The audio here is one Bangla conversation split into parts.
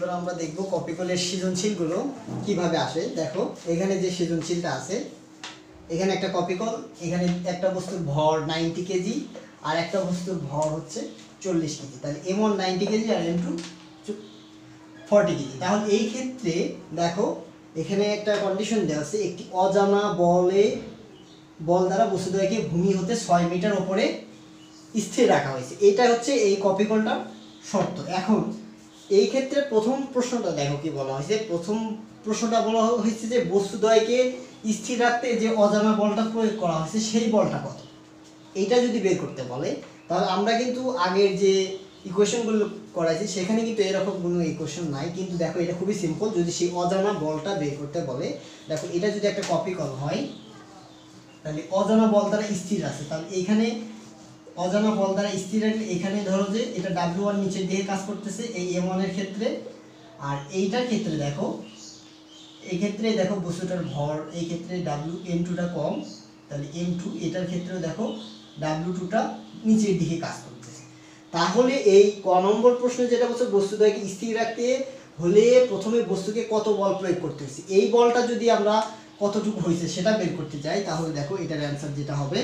এবার আমরা দেখব কপিকলের সৃজনশীলগুলো কিভাবে আসে। দেখো এখানে যে সৃজনশীলটা আছে, এখানে একটা কপিকল, এখানে একটা বস্তুর ভর 90 কেজি আর একটা বস্তুর ভর হচ্ছে 40 কেজি। তাহলে M1 90 কেজি আর M2 40 কেজি। তাহলে এই ক্ষেত্রে দেখো এখানে একটা কন্ডিশন দেওয়া আছে, একটি অজানা বল দ্বারা বস্তুদ্বয়কে ভূমি হতে 6 মিটার উপরে স্থির রাখা হয়েছে। এটা হচ্ছে এই কপিকলটার শর্ত। এখন এই ক্ষেত্রে প্রথম প্রশ্নটা দেখো কি বলা হয়েছে। প্রথম প্রশ্নটা বলা হয়েছে যে বস্তুদ্বয়কে স্থির রাখতে যে অজানা বলটা প্রয়োগ করা হয়েছে সেই বলটা কত, এইটা যদি বের করতে বলে তাহলে আমরা কিন্তু আগের যে ইকুয়েশনগুলো করাইছি সেখানে কিন্তু এরকম কোনো ইকুয়েশন নাই। কিন্তু দেখো এটা খুবই সিম্পল, যদি সেই অজানা বলটা বের করতে বলে, দেখো এটা যদি একটা কপিকল হয় তাহলে অজানা বল দ্বারা স্থির আছে, তাহলে এইখানে অজানা বল দ্বারা স্থির রাখলে এখানে ধরো যে এটা W1 নিচের দিকে কাজ করতেছে এই M1 এর ক্ষেত্রে, আর এইটার ক্ষেত্রে দেখো এই ক্ষেত্রে দেখো বস্তুটার ভর এই ক্ষেত্রে M2টা কম, তাহলে M2 এটার ক্ষেত্রেও দেখো W2টা নিচের দিকে কাজ করতেছে। তাহলে এই ক নম্বর প্রশ্নে যেটা বলছে বস্তুদ্বয়কে স্থির রাখতে হলে প্রথমে বস্তুকে কত বল প্রয়োগ করতে হচ্ছে, এই বলটা যদি আমরা কতটুকু হয়েছে সেটা বের করতে চাই, তাহলে দেখো এটার অ্যান্সার যেটা হবে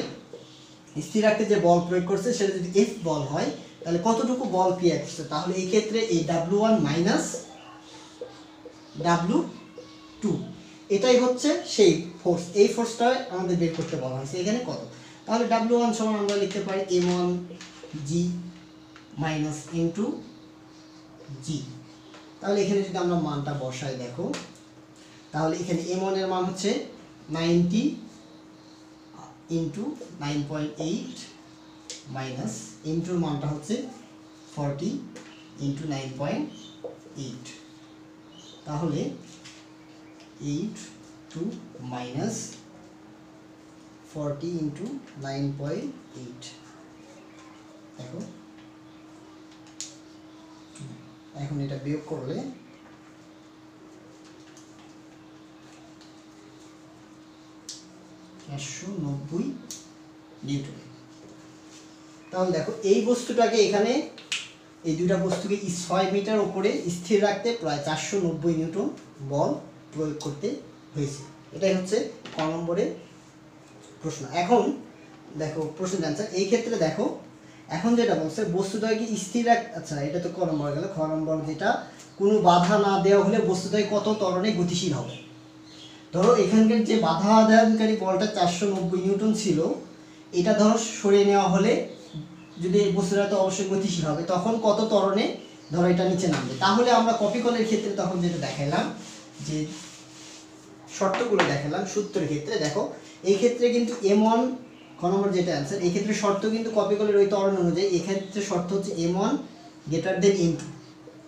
স্থির রাখতে যে বল প্রয়োগ করছে সেটা যদি F বল হয় তাহলে কতটুকু বল ক্রিয়া করছে, তাহলে এই ক্ষেত্রে এই W1 মাইনাস W2 এটাই হচ্ছে সেই ফোর্স। এই ফোর্সটা আমাদের বের করতে বলা হয়েছে এখানে কত, তাহলে W1 সমান আমরা লিখতে পারি M1 G minus M2 G। তাহলে এখানে যদি আমরা মানটা বসাই দেখো, তাহলে এখানে M1 এর মান হচ্ছে 90 ইন্টু 9.8 মাইনাস M2 এর মানটা হচ্ছে 40 ইন্টু 9.8, তাহলে 8 মাইনাস 40 ইন্টু 9.8, দেখো এখন এটা বিয়োগ করলে 490 নিউটন। তাহলে দেখো এই বস্তুটাকে এখানে এই দুইটা বস্তুকে 6 মিটার উপরে স্থির রাখতে প্রায় 490 নিউটন বল প্রয়োগ করতে হয়েছে। এটাই হচ্ছে ক নম্বরের প্রশ্ন। এখন দেখো প্রশ্ন অ্যান্সার এই ক্ষেত্রে দেখো এখন যেটা বলছে বস্তুদ্বয়কে স্থির রাখ, আচ্ছা এটা তো ক নম্বর গেল। খ নম্বর যেটা কোনো বাধা না দেওয়া হলে বস্তুদ্বয় কত ত্বরণে গতিশীল হবে। ধরো এখানকার যে বাধা আদায়কারী বলটা 490 নিউটন ছিল, এটা ধরো সরিয়ে নেওয়া হলে যদি বস্তুটা তো অবশ্যই গতিশীল হবে, তখন কত ত্বরণে ধরো এটা নিচে নামবে। তাহলে আমরা কপিকলের ক্ষেত্রে তখন যেটা দেখাইলাম যে শর্তগুলো দেখালাম সূত্রের ক্ষেত্রে, দেখো এই ক্ষেত্রে কিন্তু M1 খ নম্বর যেটা অ্যান্সার, এই ক্ষেত্রে শর্ত কিন্তু কপিকলের ওই ত্বরণ অনুযায়ী এক্ষেত্রে শর্ত হচ্ছে M1 গ্রেটার দেন M2।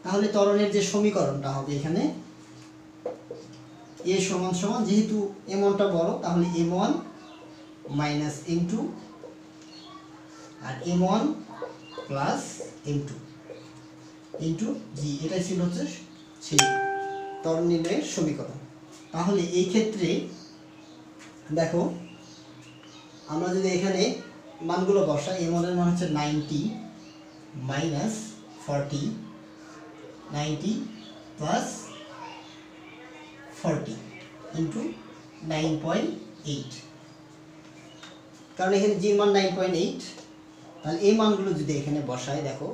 তাহলে ত্বরণের যে সমীকরণটা হবে এখানে A সমান সমান, যেহেতু M1টা বড় তাহলে M1 মাইনাস M2 আর M1 plus M2 into G, এটাই ছিল হচ্ছে সেই ত্বরণ নির্ণয়ের সমীকরণ। তাহলে এই ক্ষেত্রে দেখো আমরা যদি এখানে মানগুলো বসাই, M1 এর মান হচ্ছে 90 মাইনাস 40, 90 প্লাস 40 ইন্টু 9.8, কারণ এখানে জির মান 9.8। তাহলে এই মানগুলো যদি এখানে বসাই দেখো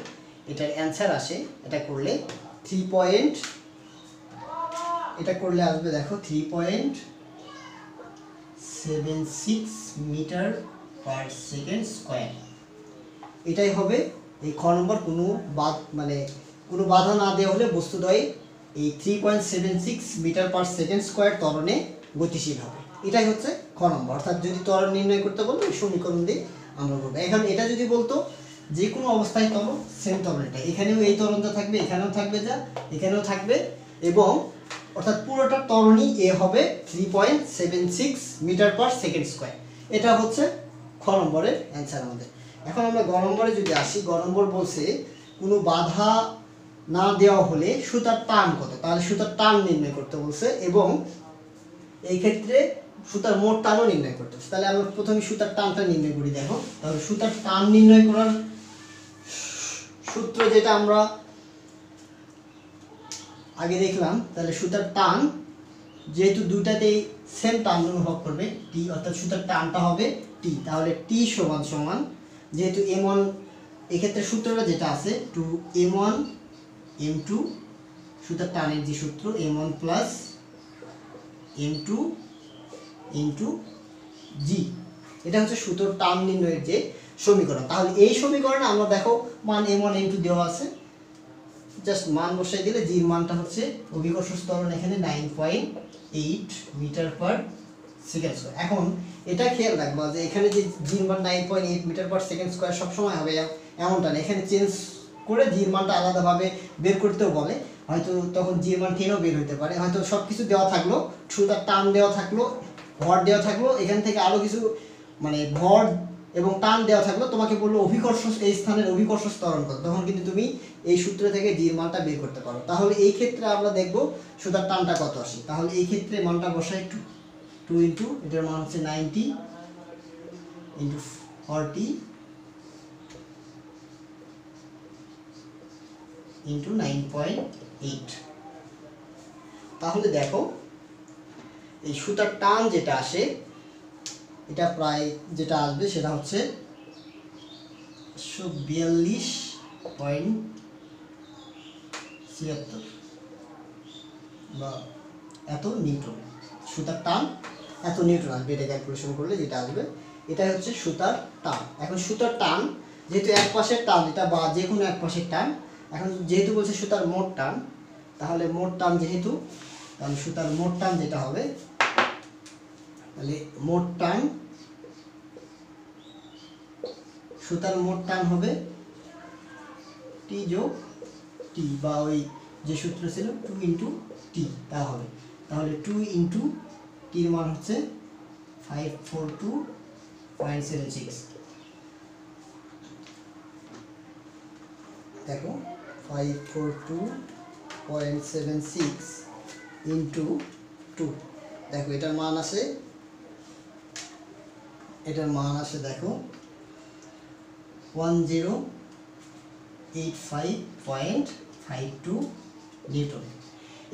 এটার অ্যান্সার আসে, এটা করলে 3 এটা করলে আসবে দেখো 3.76 মিটার পার সেকেন্ড স্কোয়ার। এটাই হবে এই খ নম্বর কোনো বাধা না দেওয়া হলে বস্তুদ্বয় এই 3.76 মিটার পার সেকেন্ড স্কোয়ার ত্বরণে গতিশীল হবে। এটাই হচ্ছে খ নম্বর। অর্থাৎ যদি ত্বরণ নির্ণয় করতে বলতো এই সমীকরণ দিয়ে আমরা করবো। এখন এটা যদি বলতো যে কোনো অবস্থায় ত্বরণ সেম ত্বরণ, এটা এখানেও এই ত্বরণটা থাকবে, এখানেও থাকবে, যা এখানেও থাকবে, এবং অর্থাৎ পুরোটা ত্বরণই এ হবে 3.76 মিটার পার সেকেন্ড স্কোয়ার। এটা হচ্ছে খ নম্বরের অ্যান্সার আমাদের। এখন আমরা গ নম্বরে যদি আসি, গ নম্বর বলছে কোনো বাধা না দেওয়া হলে সুতার টান কত, তাহলে সুতার টান নির্ণয় করতে বলছে এবং এই ক্ষেত্রে সুতার মোট টানও নির্ণয় করতে হবে। তাহলে আমরা প্রথমে সুতার টানটা নির্ণয় করি। দেখো তাহলে সুতার টান নির্ণয় করার সূত্র যেটা আমরা আগে দেখলাম, তাহলে সুতার টান যেহেতু দুইটাতেই সেম টান অনুভব করবে টি, অর্থাৎ সুতার টানটা হবে টি, তাহলে টি সমান সমান যেহেতু m1 এক্ষেত্রে সূত্রটা যেটা আছে 2m1 m2 সুতার টানের যে সূত্র m1 প্লাস m2 ইন্টু জি, এটা হচ্ছে সুতোর টান নির্ণয়ের যে সমীকরণ। তাহলে এই সমীকরণে আমরা দেখো মান m1 m2 দেওয়া আছে, জাস্ট মান বসাই দিলে জির মানটা হচ্ছে অভিকর্ষ ত্বরণ এখানে 9.8 মিটার পার সেকেন্ড স্কয়ার। এখন এটা খেয়াল রাখবা যে এখানে যে জির মান 9.8 মিটার পার সেকেন্ড স্কয়ার সবসময় হবে এমনটা না, এখানে চেঞ্জ করে জির মানটা আলাদাভাবে বের করতেও বলে, হয়তো তখন জির মান 10ও বের হতে পারে, হয়তো সব কিছু দেওয়া থাকলো, সুতার টান দেওয়া থাকলো, ভর দেওয়া থাকলো, এখান থেকে আরও কিছু মানে ভর এবং টান দেওয়া থাকলো, তোমাকে বললো অভিকর্ষ এই স্থানের অভিকর্ষ ত্বরণ কত, তখন কিন্তু তুমি এই সূত্র থেকে জির মানটা বের করতে পারো। তাহলে এই ক্ষেত্রে আমরা দেখব সুতার টানটা কত আসে। তাহলে এই ক্ষেত্রে মানটা বসাই 2 ইন্টু এটার মান হচ্ছে 90 ইন্টু 40 ইন্টু 9.8। তাহলে দেখো এই সুতার টান যেটা আসে এটা প্রায় যেটা আসবে সেটা হচ্ছে 142.76 বা এত নিউটন। সুতার টান এত নিউটন আসবে, এটা ক্যালকুলেশন করলে যেটা আসবে এটাই হচ্ছে সুতার টান। এখন সুতার টান যেহেতু এক পাশের টান এটা বা যে কোনো এক পাশের টান, এখন যেহেতু বলছে সুতার মোট টান, তাহলে মোট টান যেহেতু, তাহলে সুতার মোট টান যেটা হবে, তাহলে মোট টান সুতার মোট টান হবে টি যোগ টি, বা ওই যে সূত্র ছিল 2 ইন্টু টি, তা হবে। তাহলে 2 ইন্টু টির মান হচ্ছে 542.76। দেখো 542.76 ইন্টু 2, দেখো এটার মান আসে, দেখো 1085.52 নিউটন।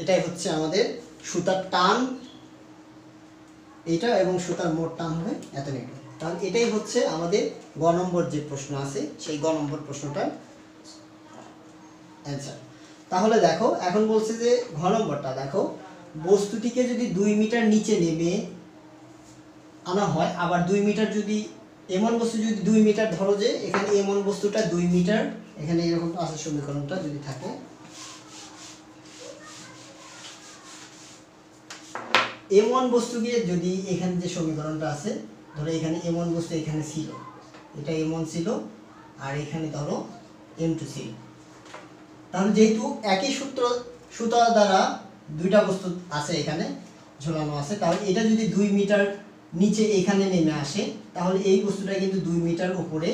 এটাই হচ্ছে আমাদের সুতার টান এটা, এবং সুতার মোট টান হবে এত নিউটন। তাহলে এটাই হচ্ছে আমাদের গ নম্বর যে প্রশ্ন আছে সেই গ নম্বর প্রশ্নটার অ্যান্সার। তাহলে দেখো এখন বলছে যে ঘ নম্বরটা দেখো, বস্তুটিকে যদি 2 মিটার নিচে নেমে আনা হয়, আবার 2 মিটার যদি এমন বস্তু যদি 2 মিটার, ধরো যে এখানে এমন বস্তুটা 2 মিটার, এখানে এরকম আছে সমীকরণটা যদি থাকে, এমন বস্তুকে যদি এখানে যে সমীকরণটা আছে, ধরো এখানে এমন বস্তু এখানে ছিল, এটা এমন ছিল, আর এখানে ধরো m2 ছিল, তাহলে যেহেতু একই সুতা দ্বারা দুইটা বস্তু আছে এখানে ঝোলানো আছে, তাহলে এটা যদি 2 মিটার নিচে এখানে নেমে আসে, তাহলে এই বস্তুটা কিন্তু 2 মিটার উপরে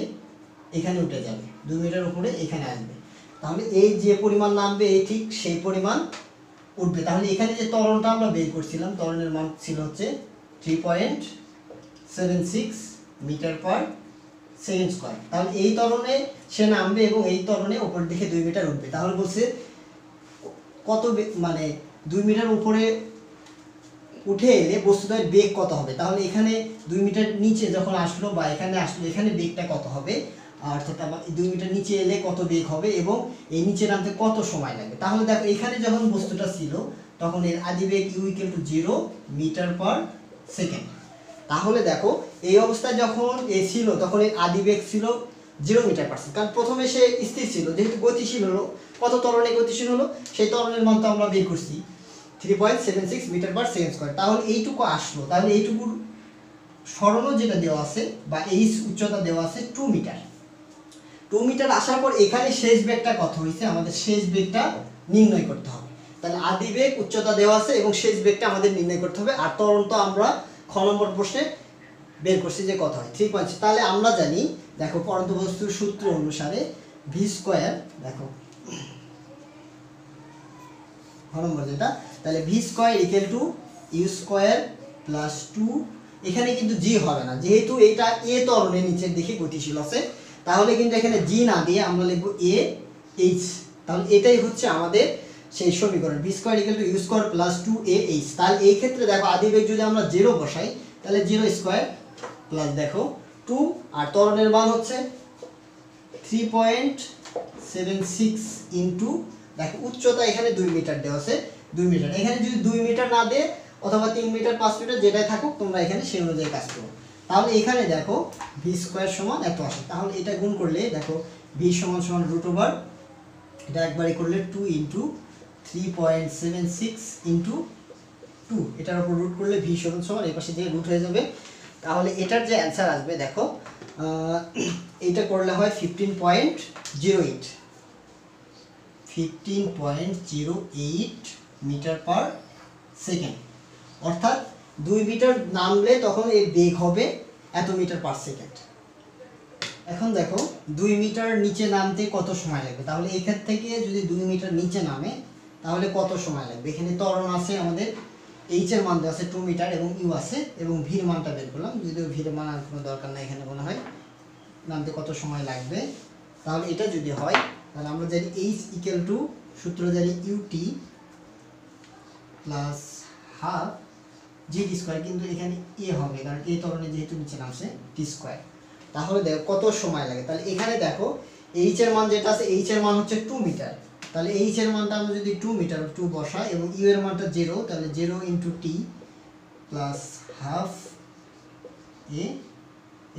এখানে উঠে যাবে, 2 মিটার উপরে এখানে আসবে, তাহলে এই যে পরিমাণ নামবে এই ঠিক সেই পরিমাণ উঠবে। তাহলে এখানে যে ত্বরণটা আমরা বের করছিলাম, ত্বরণের মান ছিল হচ্ছে 3.76 মিটার পার সেকেন্ড স্কয়ার। তাহলে এই ত্বরণে সে নামবে এবং এই ত্বরণে উপর দিকে 2 মিটার উঠবে। তাহলে বলছে কত মানে 2 মিটার উপরে উঠে এলে বস্তুটার বেগ কত হবে। তাহলে এখানে 2 মিটার নিচে যখন আসলো বা এখানে আসলো, এখানে বেগটা কত হবে, অর্থাৎ 2 মিটার নিচে এলে কত বেগ হবে এবং এই নিচে নামতে কত সময় লাগবে। তাহলে দেখো এখানে যখন বস্তুটা ছিল তখন এর আদিবেগ u=0 মিটার পার সেকেন্ড। তাহলে দেখো এই অবস্থায় যখন এ ছিল তখন এর আদিবেগ ছিল 0 মিটার পার সেকেন্ড, কারণ প্রথমে সে স্থির ছিল, যেহেতু গতিশীল হলো, কত ত্বরণে গতিশীল হলো সেই ত্বরণের মান তো আমরা বের করছি 3.76 মিটার পার সেকেন্ড স্কয়ার। তাহলে এইটুকু আসলো, তাহলে এইটুকুর সরণ যেটা দেওয়া আছে বা এই উচ্চতা দেওয়া আছে 2 মিটার। 2 মিটার আসার পর এখানে শেষ বেগটা কত হয়েছে আমাদের শেষ বেগটা নির্ণয় করতে হবে। তাহলে আদি বেগ উচ্চতা দেওয়া আছে এবং শেষ বেগটা আমাদের নির্ণয় করতে হবে। আর ত্বরণ তো আমরা খ নম্বর প্রশ্নে বের করছি যে কত হয় 3. তাহলে আমরা জানি, দেখো পরন্ত বস্তুর সূত্র অনুসারে ভি স্কয়ার, দেখো খ নম্বর যেটা, তাহলে v square equal to u square plus 2, এখানে কিন্তু জি হবে না যেহেতু এটা এ ত্বরণের নিচের দিকে গতিশীল আছে, তাহলে কিন্তু এখানে জি না দিয়ে আমরা লিখব এ এইচ। তাহলে এটাই হচ্ছে আমাদের সেই সমীকরণ v square equal to u square plus 2aH। তাহলে এই ক্ষেত্রে দেখো আদি বেগ যদি আমরা 0 বসাই তাহলে 0 স্কোয়ার প্লাস দেখো 2 আর ত্বরণের মান হচ্ছে 3.76 ইনটু দেখো উচ্চতা এখানে 2 মিটার দেওয়া আছে 2 মিটার। এখানে যদি 2 মিটার না দেয় অথবা 3 মিটার 5 মিটার যেটাই থাকুক তোমরা এখানে সেই অনুযায়ী কাজ করো। তাহলে এখানে দেখো ভি স্কোয়ার সমান এত আসে। তাহলে এটা গুণ করলে দেখো ভি সমান সমান রুট ওভার এটা একবারে করলে 2 ইনটু 3.76 ইনটু 2 এটার উপর রুট করলে ভি সমান সমান এই পাশে দিয়ে রুট হয়ে যাবে। তাহলে এটার যে অ্যান্সার আসবে দেখো এইটা করলে হয় 15.08 মিটার পার সেকেন্ড। অর্থাৎ 2 মিটার নামলে তখন এর বেগ হবে এত মিটার পার সেকেন্ড। এখন দেখো 2 মিটার নিচে নামতে কত সময় লাগবে। তাহলে এখান থেকে যদি 2 মিটার নিচে নামে তাহলে কত সময় লাগবে। এখানে ত্বরণ আছে আমাদের এইচ এর মান দেওয়া আছে 2 মিটার এবং ইউ আছে এবং ভির মানটা বের করলাম, যদিও ভির মান আর কোনো দরকার নাই এখানে মনে হয়। নামতে কত সময় লাগবে তাহলে এটা যদি হয় তাহলে আমরা জানি এইচ ইকুয়াল টু সূত্র জানি ইউটি প্লাস হাফ জি টি স্কোয়ার, কিন্তু এখানে এ হবে কারণ এই ত্বরণে যেহেতু নিচে নামছে টি স্কোয়ার। তাহলে দেখো কত সময় লাগে। তাহলে এখানে দেখো এইচ এর মান যেটা আছে এইচ এর মান হচ্ছে 2 মিটার। তাহলে এইচ এর মানটা আমরা যদি 2 মিটার 2 বসাই এবং ইউ এর মানটা 0 তাহলে 0 ইনটু টি প্লাস হাফ এ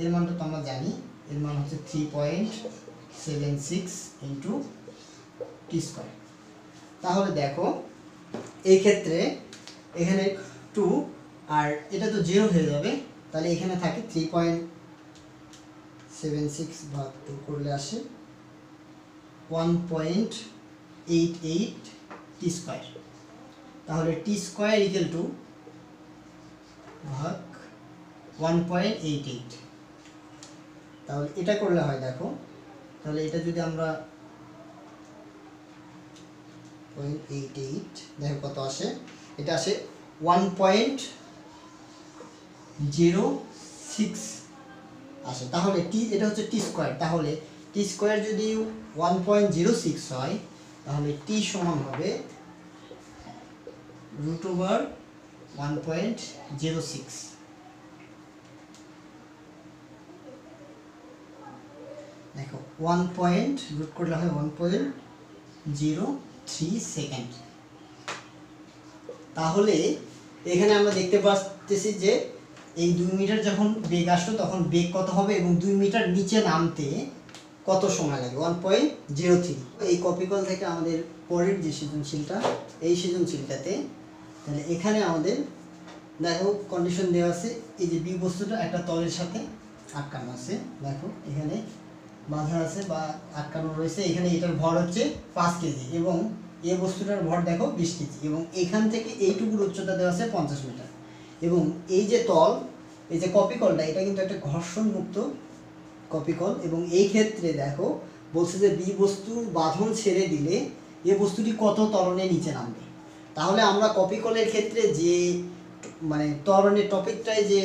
এর মানটা তো আমরা জানি এর মান হচ্ছে 3.76 ইনটু টি স্কোয়ার। তাহলে দেখো এই ক্ষেত্রে এখানে 2 আর এটা তো 0 হয়ে যাবে তাহলে এখানে থাকে 3.76 ভাগ 2 করলে আসে 1.88 টি স্কোয়ার। তাহলে টি স্কোয়ার ইকুয়াল টু ভাগ 1.88। তাহলে এটা করলে হয় দেখো তাহলে এটা যদি আমরা 0.88 দেখো কত আসে, এটা আসে 1.06 আসে। তাহলে টি এটা হচ্ছে টি স্কোয়ার, তাহলে টি স্কোয়ার যদি 1.06 হয় তাহলে টি সমান হবে রুট ওভার 1.06। দেখো 1 রুট করলে হয় 1.03 সেকেন্ড। তাহলে এখানে আমরা দেখতে পাচ্ছি যে এই 2 মিটার যখন বেগ আসলো তখন বেগ কত হবে এবং 2 মিটার নিচে নামতে কত সময় লাগে 1.03। এই কপিকল থেকে আমাদের পরের যে সৃজনশীলটা এই সৃজনশীলটাতে তাহলে এখানে আমাদের দেখো কন্ডিশন দেওয়া আছে এই যে বি বস্তুটা একটা তলের সাথে আটকানো আছে, দেখো এখানে বাঁধা আছে বা আটকানো রয়েছে। এখানে এটার ভর হচ্ছে 5 কেজি এবং এই বস্তুটার ভর দেখো 20 কেজি এবং এখান থেকে এইটুকুর উচ্চতা দেওয়া আছে 50 মিটার এবং এই যে তল এই যে কপিকলটা এটা কিন্তু একটা ঘর্ষণ মুক্ত কপিকল এবং এই ক্ষেত্রে দেখো বলছে যে বি বস্তুর বাঁধন ছেড়ে দিলে এই বস্তুটি কত ত্বরণে নিচে নামবে। তাহলে আমরা কপিকলের ক্ষেত্রে যে মানে ত্বরণের টপিকটায় যে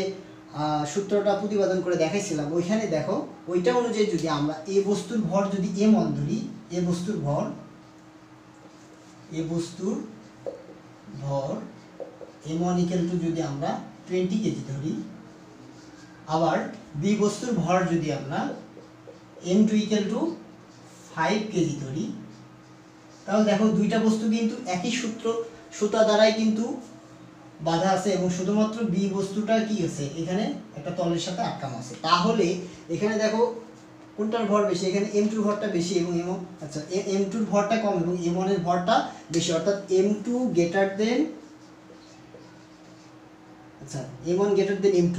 সূত্রটা প্রতিপাদন করে দেখাইছিলাম ওইখানে দেখো ওইটা অনুযায়ী যদি আমরা এই বস্তুর ভর যদি m1 ধরি, এই বস্তুর ভর m1 ইকুয়াল টু যদি আমরা 20 কেজি ধরি, আবার বি বস্তুর ভর যদি আমরা m2 ইকুয়াল টু 5 কেজি ধরি, তাহলে দেখো দুইটা বস্তু কিন্তু একই সুতা দ্বারাই কিন্তু বাধা আছে এবং শুধুমাত্র বি বস্তুটা কি আছে এখানে একটা তলের সাথে আটকানো আছে। তাহলে এখানে দেখো কোনটার ভর বেশি, এখানে m2 এর ভরটা বেশি এবং m2 এর ভরটা কম এবং m1 এর ভরটা বেশি, অর্থাৎ m2 greater than m1 greater than m2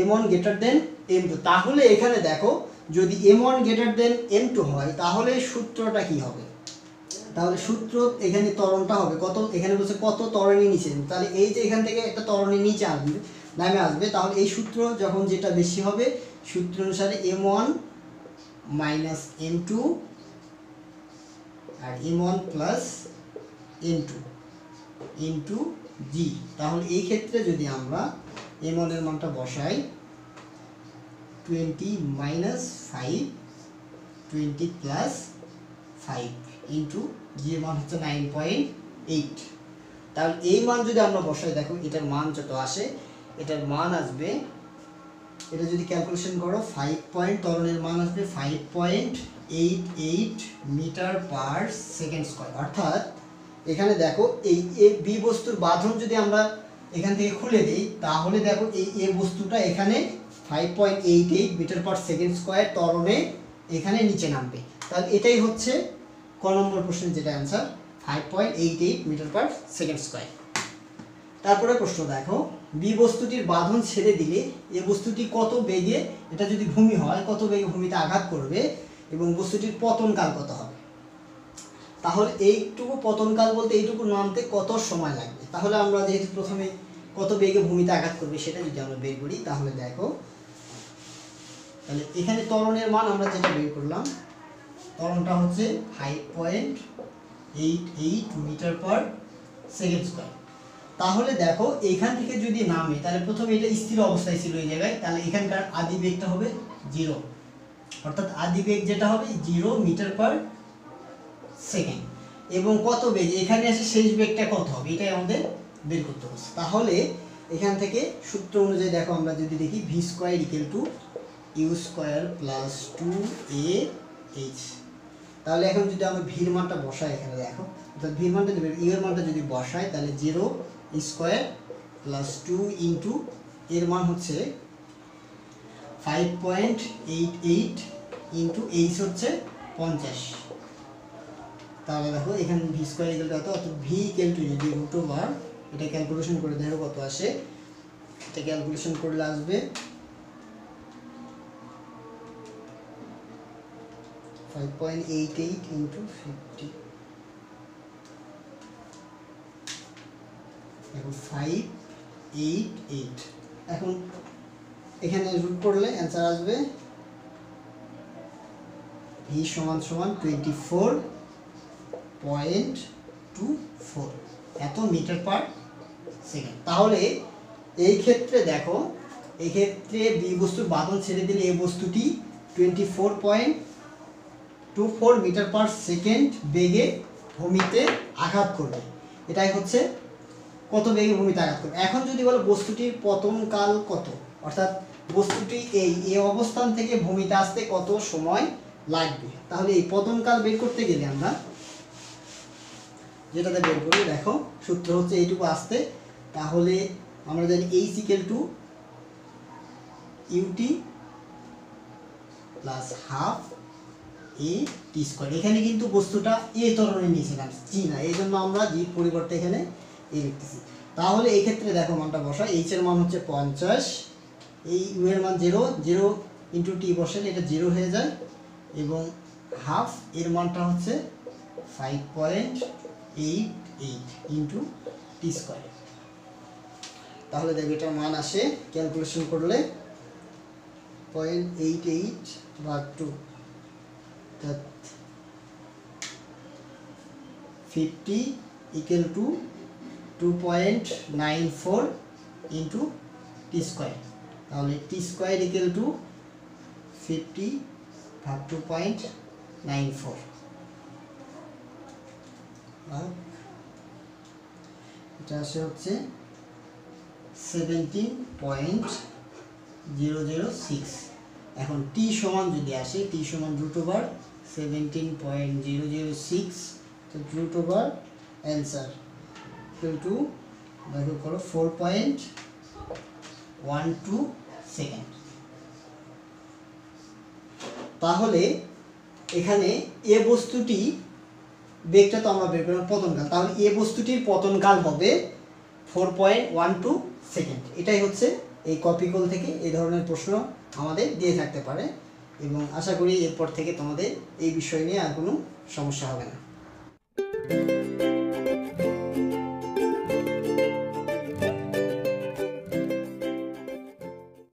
m1 greater than m2। তাহলে এখানে দেখো যদি m1 গ্রেটার দেন m2 হয় তাহলে সূত্রটা কি হবে, তাহলে সূত্র এখানে ত্বরণটা হবে কত, এখানে বলছে কত ত্বরণে নিচে, তাহলে এই যে এখান থেকে একটা ত্বরণে নিচে নামে আসবে তাহলে এই সূত্র যখন যেটা বেশি হবে সূত্র অনুসারে m1 মাইনাস m2 আর m1 প্লাস m2 ইন্টু জি। তাহলে এই ক্ষেত্রে যদি আমরা m1 এর মানটা বসাই 20 মাইনাস 5 20 প্লাস 5 ইন্টু জি এর মান হচ্ছে 9.8। তাহলে এই মান যদি আমরা বসাই, দেখো এটার মান যত আসে, এটার মান আসবে, এটা যদি ক্যালকুলেশন করো 5 ত্বরণের মান আসবে 5.88 মিটার পার সেকেন্ড স্কয়ার। অর্থাৎ এখানে দেখো এই এ বি বস্তুর বাঁধন যদি আমরা এখান থেকে খুলে দিই, তাহলে দেখো এই এ বস্তুটা এখানে 5.88 মিটার পার সেকেন্ড স্কয়ার ত্বরণে এখানে নিচে নামবে। তাহলে এটাই হচ্ছে ক নম্বর প্রশ্নের যেটা answer, 5.88 metre per second square. তারপরে প্রশ্ন দেখো, বি বস্তুটির বাঁধন ছেড়ে দিলে এ বস্তুটি কত বেগে, এটা যদি ভূমি হয়, কত বেগে ভূমিতে আঘাত করবে এবং বস্তুটির পতনকাল কত হবে। তাহলে এইটুকু পতনকাল বলতে এইটুকু নামতে কত সময় লাগবে। তাহলে আমরা যেহেতু প্রথমে কত বেগে ভূমিতে আঘাত করবে সেটা যদি আমরা বের করি, তাহলে দেখো, তাহলে এখানে ত্বরণের মান আমরা যেটা বের করলাম, ত্বরণটা হচ্ছে 5.88 মিটার পার সেকেন্ড স্কয়ার। তাহলে দেখো এখান থেকে যদি নামে, তাহলে প্রথমে এটা স্থির অবস্থায় ছিল এই জায়গায়, তাহলে এখানকার আদি বেগটা হবে 0, অর্থাৎ আদি বেগ যেটা হবে 0 মিটার পার সেকেন্ড। এবং কত বেগ এখানে এসে শেষ বেগটা কত হবে, এটাই আমাদের বের করতে হবে। তাহলে এখান থেকে সূত্র অনুযায়ী দেখো আমরা যদি দেখি v square equal to u square plus 2a/h। তাহলে এখন যদি আমরা ভির মানটা বসাই, এখানে দেখো অর্থাৎ ভির মানটা যদি ইউ এর মানটা যদি বসাই, তাহলে 0 স্কয়ার প্লাস 2 ইন্টু এর মান হচ্ছে 5.88 ইন্টু এইচ হচ্ছে 50। তাহলে দেখো এখানে ভি স্কয়ার ইকুয়াল কত, অর্থাৎ ভি ইকুয়াল টু যদি রুট ওভার, এটা ক্যালকুলেশন করে দেখো কত আসে। এটা ক্যালকুলেশন করলে আসবে 5.88 ইন্টু 50, এখন 588। এখন এখানে রুট করলে অ্যান্সার আসবে ভি সমান সমান 24.24 এত মিটার পার সেকেন্ড। তাহলে এই ক্ষেত্রে দেখো, এই ক্ষেত্রে বি বস্তুর বাঁধন ছেড়ে দিলে এই বস্তুটি 24.24 মিটার পার সেকেন্ড বেগে ভূমিতে আঘাত করবে। এটাই হচ্ছে কত বেগে ভূমিতে আঘাত করবে। এখন যদি বলো বস্তুটির পতনকাল কত, অর্থাৎ বস্তুটি এই অবস্থান থেকে ভূমিতে আসতে কত সময় লাগবে, তাহলে এই পতনকাল বের করতে গেলে আমরা যেটাতে বের করি, দেখো সূত্র হচ্ছে এইটুকু আসতে, তাহলে আমরা জানি h equal to u t plus half a t square. এখানে কিন্তু বস্তুটা এ ত্বরণে নিয়েছিলাম, জি না, এই জন্য আমরা জি পরিবর্তে এখানে এ লিখতেছি। তাহলে এই ক্ষেত্রে দেখো মানটা বসা, এইচ এর মান হচ্ছে 50, এই ইউ এর মান 0 ইন্টু টি বসালে এটা 0 হয়ে যায়, এবং হাফ এর মানটা হচ্ছে 5.88 ইন্টু টি স্কয়ার। তাহলে দেখো এটার মান আসে ক্যালকুলেশন করলে 0.88 ভাগ 2, 50 equal to 2.94 into T square. তাহলে টি স্কয়ার ইকুয়াল টু 50 ভাগ 2.94, এটা আসে হচ্ছে 17.006। এখন টি সমান যদি আসে, টি সমান রুট ওভার 17.006, তো root over answer equal to দেখো করো 4.12 সেকেন্ড। তাহলে এখানে এ বস্তুটি বেগটা তো আমরা বের করলাম পতনকাল, তাহলে এ বস্তুটির পতনকাল হবে 4.12 সেকেন্ড। এটাই হচ্ছে এই কপিকল থেকে এই ধরনের প্রশ্ন আমাদের দিয়ে থাকতে পারে, এবং আশা করি এরপর থেকে তোমাদের এই বিষয় নিয়ে আর কোনো সমস্যা হবে না।